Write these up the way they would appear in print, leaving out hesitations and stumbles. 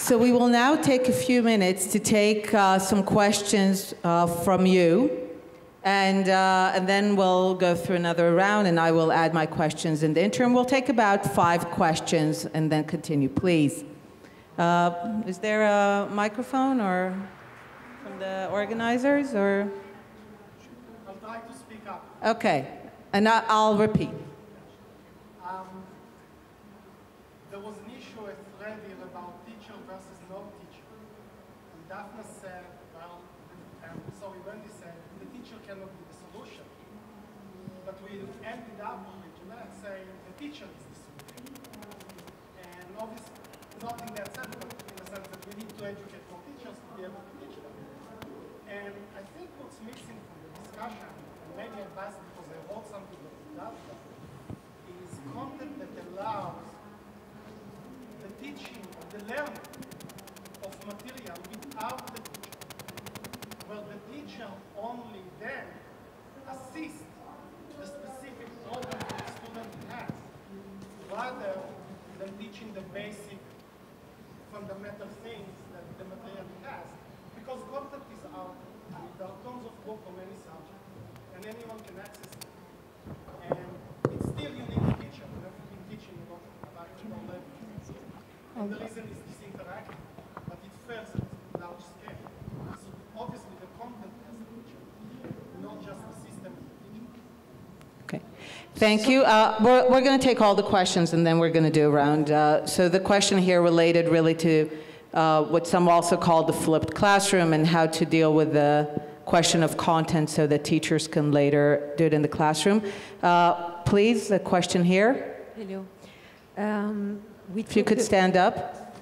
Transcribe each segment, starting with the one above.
So we will now take a few minutes to take some questions from you. And then we'll go through another round, and I will add my questions in the interim. We'll take about 5 questions and then continue, please. Is there a microphone or from the organizers? Or? I'll try to speak up. Okay, and I'll repeat. There was an issue with Redir about teacher versus no-teacher. And Daphne said, Wendy said, the teacher cannot be the solution. But we ended up with Jeanette saying the teacher is the solution. And obviously, not in that sense, but in the sense that we need to educate more teachers to be able to teach them. And I think what's missing from the discussion, and maybe advice because I wrote something about that, is content that allows the teaching, the learning of material without the teacher, where the teacher only then assists the specific problem that the student has, rather than teaching the basic fundamental things that the material has. Because content is out, and there are tons of books on any subject, and anyone can access it. And it's still you need a teacher. We have been teaching a lot about it already. And the reason is this interaction, but it fails at large scale. So obviously the content has a teacher, not just the system as a teacher. Okay, thank you. We're going to take all the questions and then we're going to do a round. So the question here related really to what some also call the flipped classroom and how to deal with the question of content so that teachers can later do it in the classroom. Please, the question here. Hello. If you could stand up.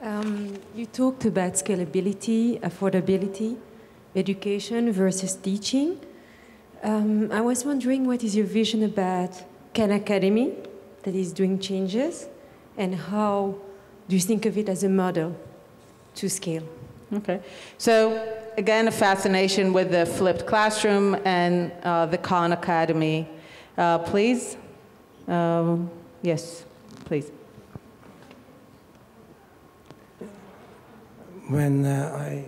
You talked about scalability, affordability, education versus teaching. I was wondering what is your vision about Khan Academy that is doing changes, and how do you think of it as a model to scale? Okay. So again, a fascination with the flipped classroom and the Khan Academy. Please. Yes, please. When I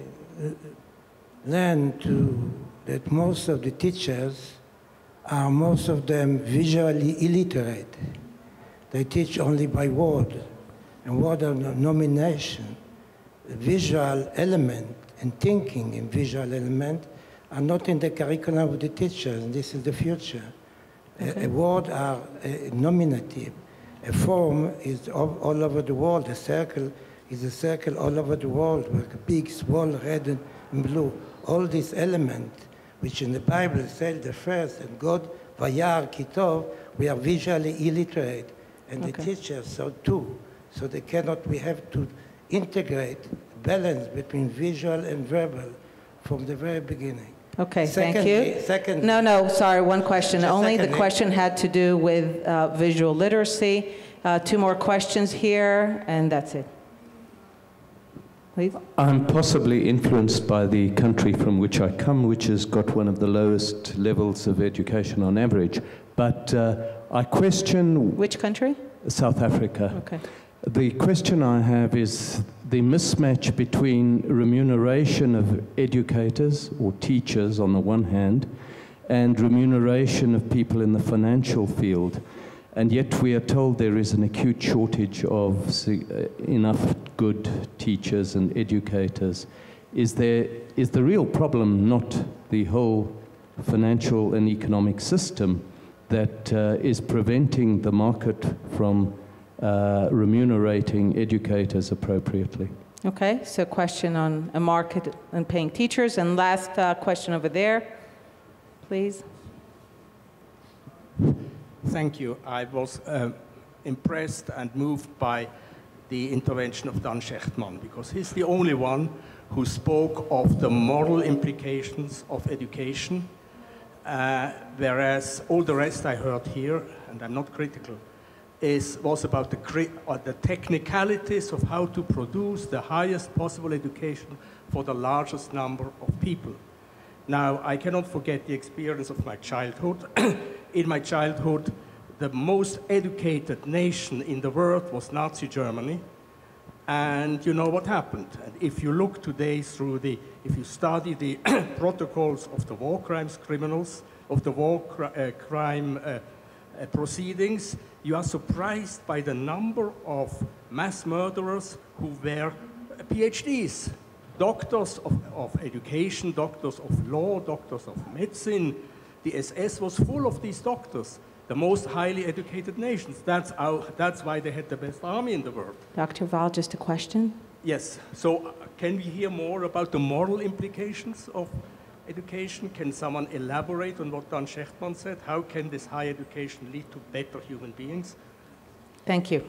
learned that most of the teachers are, most of them, visually illiterate. They teach only by word, and word nomination. The visual element and thinking in visual element are not in the curriculum of the teachers, and this is the future. Okay. A word are nominative. A form is all over the world. A circle is a circle all over the world, like a big, small, red and blue. All these elements, which in the Bible say the first, and God, Vayar, Kitov, we are visually illiterate. And the teachers so too. So they cannot, we have to integrate balance between visual and verbal from the very beginning. Okay, thank you. No, sorry, one question only. The question had to do with visual literacy. 2 more questions here, and that's it. Please. I'm possibly influenced by the country from which I come, which has got one of the lowest levels of education on average. But I question... Which country? South Africa. Okay. The question I have is the mismatch between remuneration of educators or teachers on the one hand and remuneration of people in the financial field. And yet we are told there is an acute shortage of enough good teachers and educators. Is the real problem not the whole financial and economic system that is preventing the market from remunerating educators appropriately? Okay, so question on a market and paying teachers. And last question over there, please. Thank you. I was impressed and moved by the intervention of Dan Shechtman, because he's the only one who spoke of the moral implications of education, whereas all the rest I heard here, and I'm not critical, was about the technicalities of how to produce the highest possible education for the largest number of people. Now, I cannot forget the experience of my childhood. In my childhood, the most educated nation in the world was Nazi Germany. And you know what happened. And if you look today through if you study the protocols of the war crimes criminals, of the war crime proceedings, you are surprised by the number of mass murderers who were PhDs, doctors of education, doctors of law, doctors of medicine. The SS was full of these doctors, the most highly educated nations. That's why they had the best army in the world. Dr. Wahl, just a question. Yes. So can we hear more about the moral implications of education? Can someone elaborate on what Dan Shechtman said? How can this high education lead to better human beings? Thank you.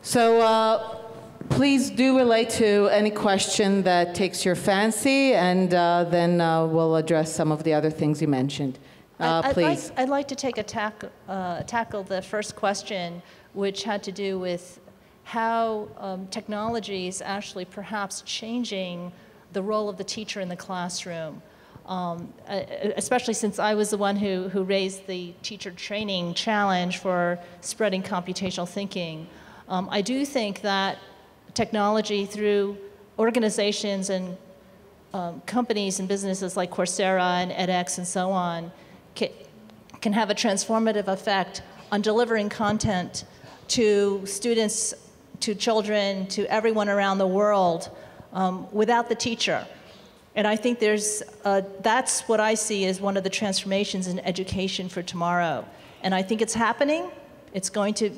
So please do relate to any question that takes your fancy, and then we'll address some of the other things you mentioned. Please. I'd like to take tackle the first question, which had to do with how technology is actually perhaps changing the role of the teacher in the classroom, especially since I was the one who raised the teacher training challenge for spreading computational thinking. I do think that technology through organizations and companies and businesses like Coursera and edX and so on can have a transformative effect on delivering content to students, to children, to everyone around the world without the teacher. And I think that's what I see as one of the transformations in education for tomorrow. And I think it's happening. It's going to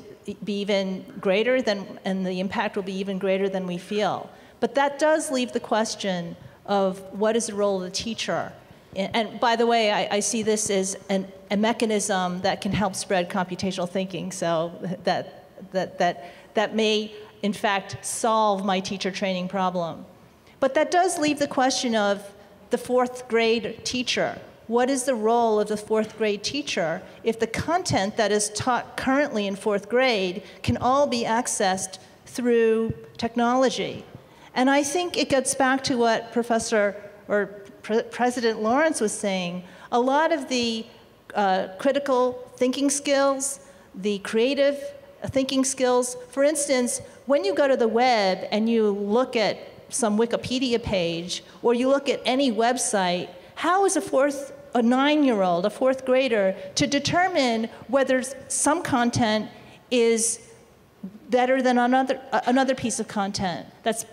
be even greater and the impact will be even greater than we feel. But that does leave the question of what is the role of the teacher? And by the way, I see this as a mechanism that can help spread computational thinking, so that may, in fact, solve my teacher training problem. But that does leave the question of the fourth grade teacher. What is the role of the fourth grade teacher if the content that is taught currently in fourth grade can all be accessed through technology? And I think it gets back to what President Lawrence was saying. A lot of the critical thinking skills, the creative thinking skills, for instance, when you go to the web and you look at some Wikipedia page, or you look at any website, how is a 9-year-old, a fourth grader, to determine whether some content is better than another piece of content that's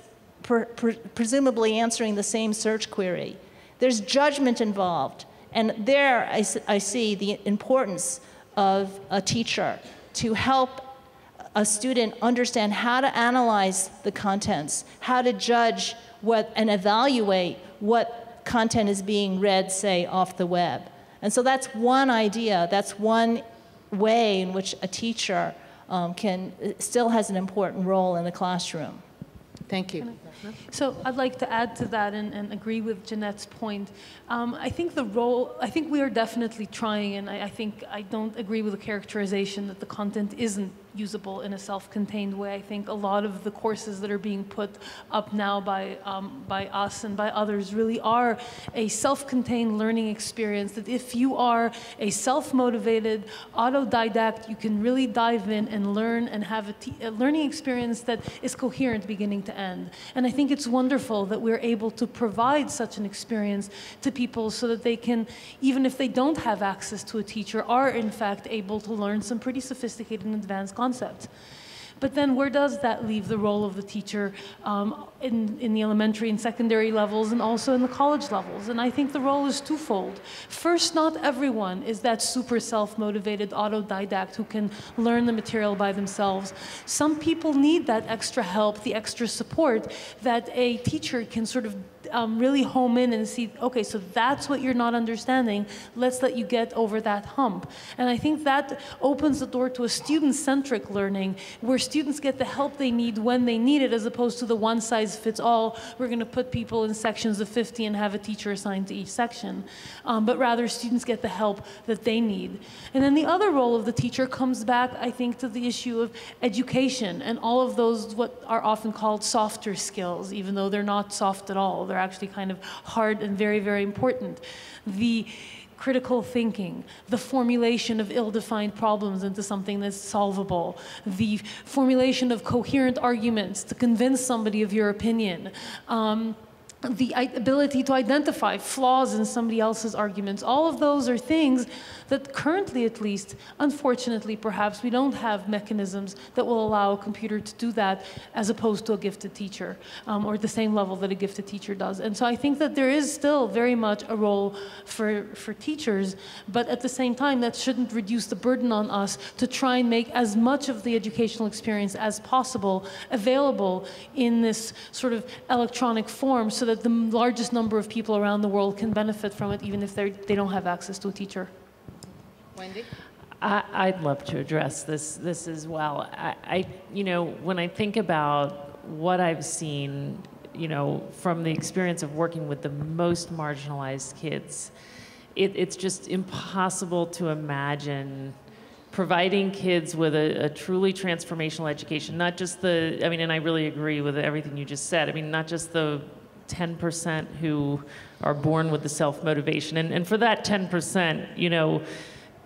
presumably answering the same search query? There's judgment involved. And there I see the importance of a teacher to help a student understand how to analyze the contents, how to judge and evaluate what content is being read, say, off the web. And so that's one idea, that's one way in which a teacher still has an important role in the classroom. Thank you. So I'd like to add to that and agree with Jeanette's point. I think we are definitely trying, and I think I don't agree with the characterization that the content isn't usable in a self-contained way. I think a lot of the courses that are being put up now by us and by others really are a self-contained learning experience that if you are a self-motivated autodidact, you can really dive in and learn and have a learning experience that is coherent beginning to end. And I think it's wonderful that we're able to provide such an experience to people so that they can, even if they don't have access to a teacher, are in fact able to learn some pretty sophisticated and advanced concepts. But then where does that leave the role of the teacher in the elementary and secondary levels and also in the college levels? And I think the role is twofold. First, not everyone is that super self-motivated autodidact who can learn the material by themselves. Some people need that extra help, the extra support that a teacher can sort of really home in and see, okay, so that's what you're not understanding. Let's let you get over that hump. And I think that opens the door to a student-centric learning where students get the help they need when they need it, as opposed to the one-size-fits-all, we're going to put people in sections of 50 and have a teacher assigned to each section. But rather, students get the help that they need. And then the other role of the teacher comes back, I think, to the issue of education and all of those what are often called softer skills, even though they're not soft at all. They're actually kind of hard and very, very important. The critical thinking, the formulation of ill-defined problems into something that's solvable, the formulation of coherent arguments to convince somebody of your opinion, the ability to identify flaws in somebody else's arguments. All of those are things that currently, at least, unfortunately perhaps, we don't have mechanisms that will allow a computer to do that as opposed to a gifted teacher, or at the same level that a gifted teacher does. And so I think that there is still very much a role for teachers, but at the same time that shouldn't reduce the burden on us to try and make as much of the educational experience as possible available in this sort of electronic form so that the largest number of people around the world can benefit from it, even if they don't have access to a teacher. Wendy? I'd love to address this as well. You know, when I think about what I've seen, you know, from the experience of working with the most marginalized kids, it's just impossible to imagine providing kids with a truly transformational education, not just the, I mean, and I really agree with everything you just said, I mean, not just the 10% who are born with the self-motivation. And for that 10%, you know,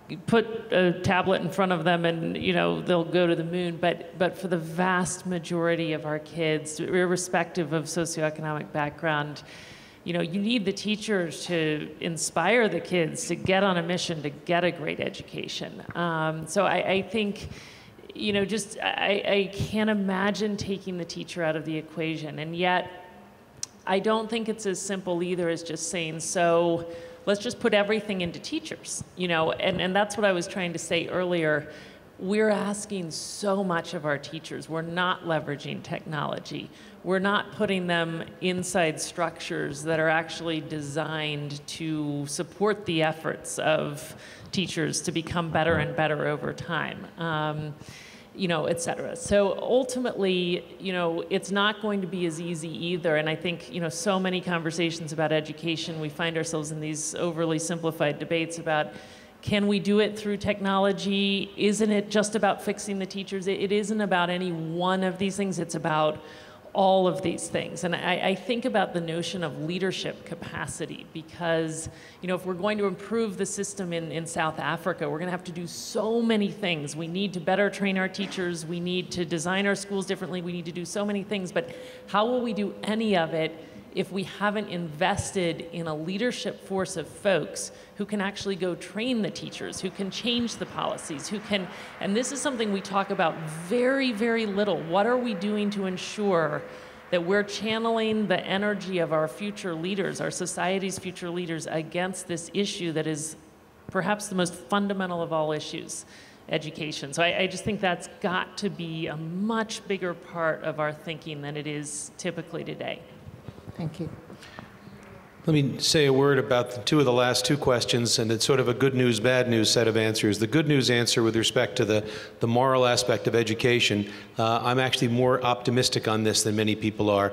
you put a tablet in front of them and, you know, they'll go to the moon. But for the vast majority of our kids, irrespective of socioeconomic background, you know, you need the teachers to inspire the kids to get on a mission to get a great education. So I think, you know, just I can't imagine taking the teacher out of the equation. And yet, I don't think it's as simple either as just saying, so let's just put everything into teachers, you know, and that's what I was trying to say earlier. We're asking so much of our teachers. We're not leveraging technology. We're not putting them inside structures that are actually designed to support the efforts of teachers to become better and better over time. You know, et cetera. So ultimately, you know, it's not going to be as easy either. And I think, you know, so many conversations about education, we find ourselves in these overly simplified debates about, can we do it through technology? Isn't it just about fixing the teachers? It isn't about any one of these things. It's about all of these things. And I think about the notion of leadership capacity because, you know, if we're going to improve the system in South Africa, we're going to have to do so many things. We need to better train our teachers. We need to design our schools differently. We need to do so many things. But how will we do any of it if we haven't invested in a leadership force of folks who can actually go train the teachers, who can change the policies, who can, and this is something we talk about very, very little. What are we doing to ensure that we're channeling the energy of our future leaders, our society's future leaders, against this issue that is perhaps the most fundamental of all issues, education. So I just think that's got to be a much bigger part of our thinking than it is typically today. Thank you. Let me say a word about two of the last two questions, and it's sort of a good news, bad news set of answers. The good news answer with respect to the moral aspect of education, I'm actually more optimistic on this than many people are.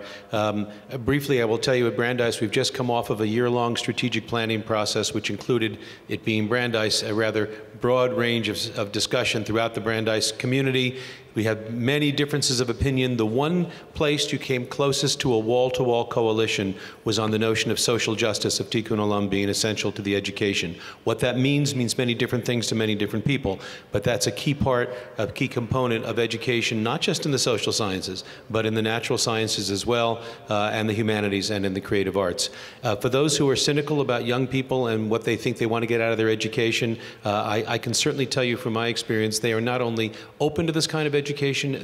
Briefly, I will tell you at Brandeis, we've just come off of a year-long strategic planning process, which included, it being Brandeis, a rather broad range of discussion throughout the Brandeis community. We had many differences of opinion. The one place you came closest to a wall-to-wall coalition was on the notion of social justice, of Tikkun Olam being essential to the education. What that means many different things to many different people, but that's a key part, a key component of education, not just in the social sciences, but in the natural sciences as well, and the humanities and in the creative arts. For those who are cynical about young people and what they think they want to get out of their education, I can certainly tell you from my experience, they are not only open to this kind of education,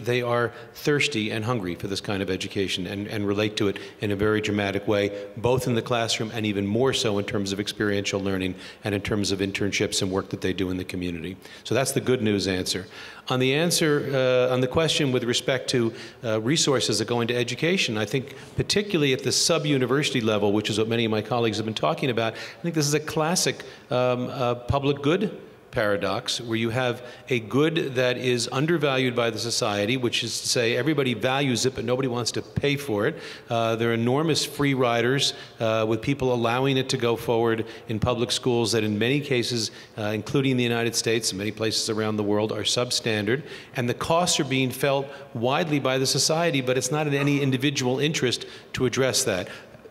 they are thirsty and hungry for this kind of education and relate to it in a very dramatic way, both in the classroom and even more so in terms of experiential learning and in terms of internships and work that they do in the community. So that's the good news answer. On the answer, on the question with respect to resources that go into education, I think particularly at the sub-university level, which is what many of my colleagues have been talking about, I think this is a classic public good paradox, where you have a good that is undervalued by the society, which is to say everybody values it, but nobody wants to pay for it. There are enormous free riders with people allowing it to go forward in public schools that in many cases, including the United States and many places around the world, are substandard. And the costs are being felt widely by the society, but it's not in any individual interest to address that.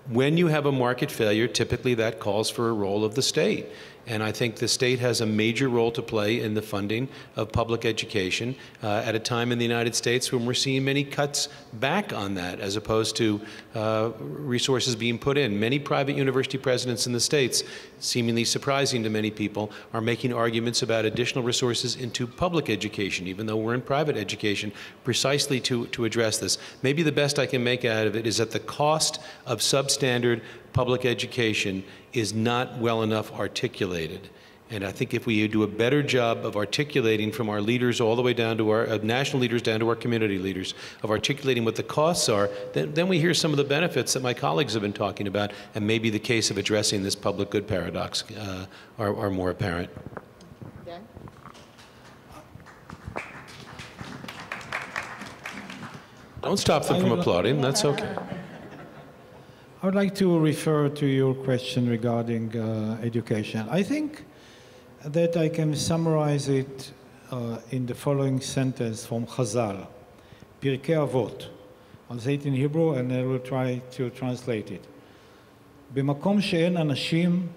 When you have a market failure, typically that calls for a role of the state. And I think the state has a major role to play in the funding of public education at a time in the United States when we're seeing many cuts back on that as opposed to resources being put in. Many private university presidents in the states, seemingly surprising to many people, are making arguments about additional resources into public education, even though we're in private education, precisely to address this. Maybe the best I can make out of it is that the cost of substandard public education is not well enough articulated. And I think if we do a better job of articulating from our leaders all the way down to our national leaders down to our community leaders, of articulating what the costs are, then we hear some of the benefits that my colleagues have been talking about, and maybe the case of addressing this public good paradox are more apparent. Dan? Don't stop them from applauding, that's okay. I would like to refer to your question regarding education. I think that I can summarize it in the following sentence from Chazal, Pirkei Avot. I'll say it in Hebrew and I will try to translate it. במקום שאין אנשים,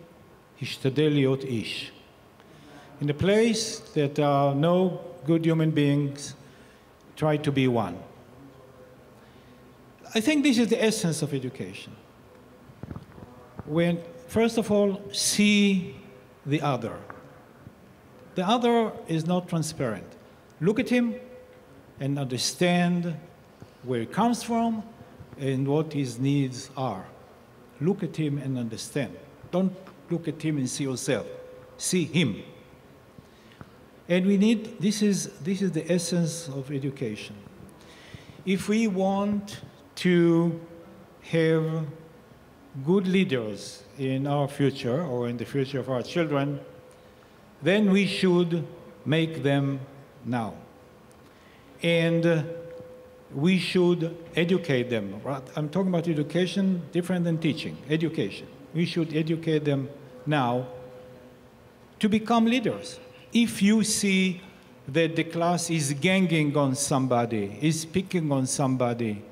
השתדל להיות איש. In the place that there are no good human beings, try to be one. I think this is the essence of education. When, first of all, see the other. The other is not transparent. Look at him and understand where he comes from and what his needs are. Look at him and understand. Don't look at him and see yourself. See him. And we need, this is the essence of education. If we want to have good leaders in our future or in the future of our children, then we should make them now. And we should educate them. I'm talking about education different than teaching, education. We should educate them now to become leaders. If you see that the class is ganging on somebody, is picking on somebody,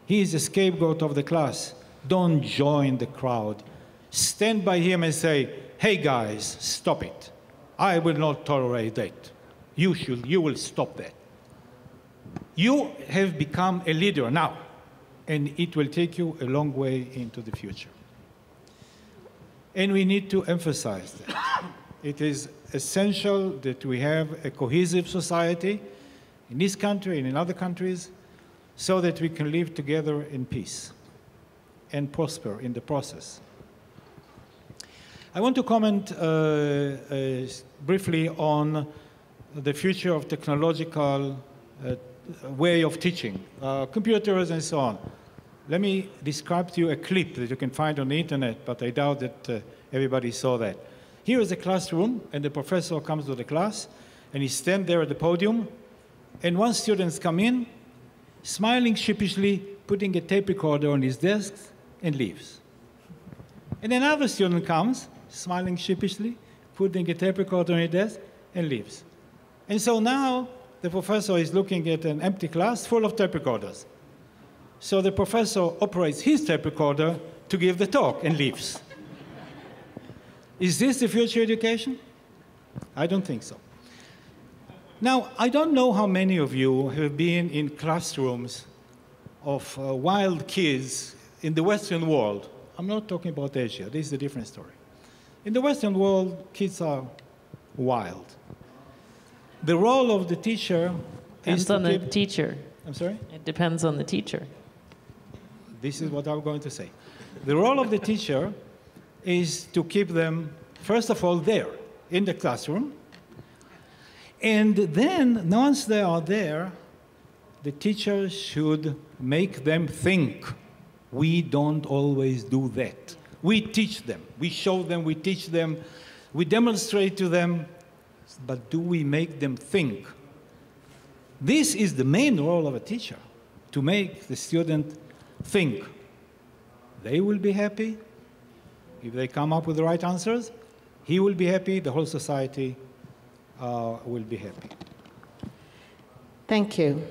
he is a scapegoat of the class, don't join the crowd. Stand by him and say, hey guys, stop it. I will not tolerate that. You will stop that. You have become a leader now, and it will take you a long way into the future. And we need to emphasize that. It is essential that we have a cohesive society in this country and in other countries so that we can live together in peace and prosper in the process. I want to comment briefly on the future of technological way of teaching, computers and so on. Let me describe to you a clip that you can find on the internet, but I doubt that everybody saw that. Here is a classroom, and the professor comes to the class, and he stands there at the podium, and one student comes in, smiling sheepishly, putting a tape recorder on his desk, and leaves. And another student comes, smiling sheepishly, putting a tape recorder on his desk, and leaves. And so now the professor is looking at an empty class full of tape recorders. So the professor operates his tape recorder to give the talk and leaves. Is this the future education? I don't think so. Now, I don't know how many of you have been in classrooms of wild kids in the Western world. I'm not talking about Asia. This is a different story. In the Western world, kids are wild. The role of the teacher is depends on the teacher. I'm sorry? It depends on the teacher. This is what I'm going to say. The role of the teacher is to keep them, first of all, there in the classroom. And then, once they are there, the teacher should make them think. We don't always do that. We teach them. We show them, we teach them, we demonstrate to them, but do we make them think? This is the main role of a teacher, to make the student think. They will be happy if they come up with the right answers. He will be happy, the whole society will be happy. Thank you.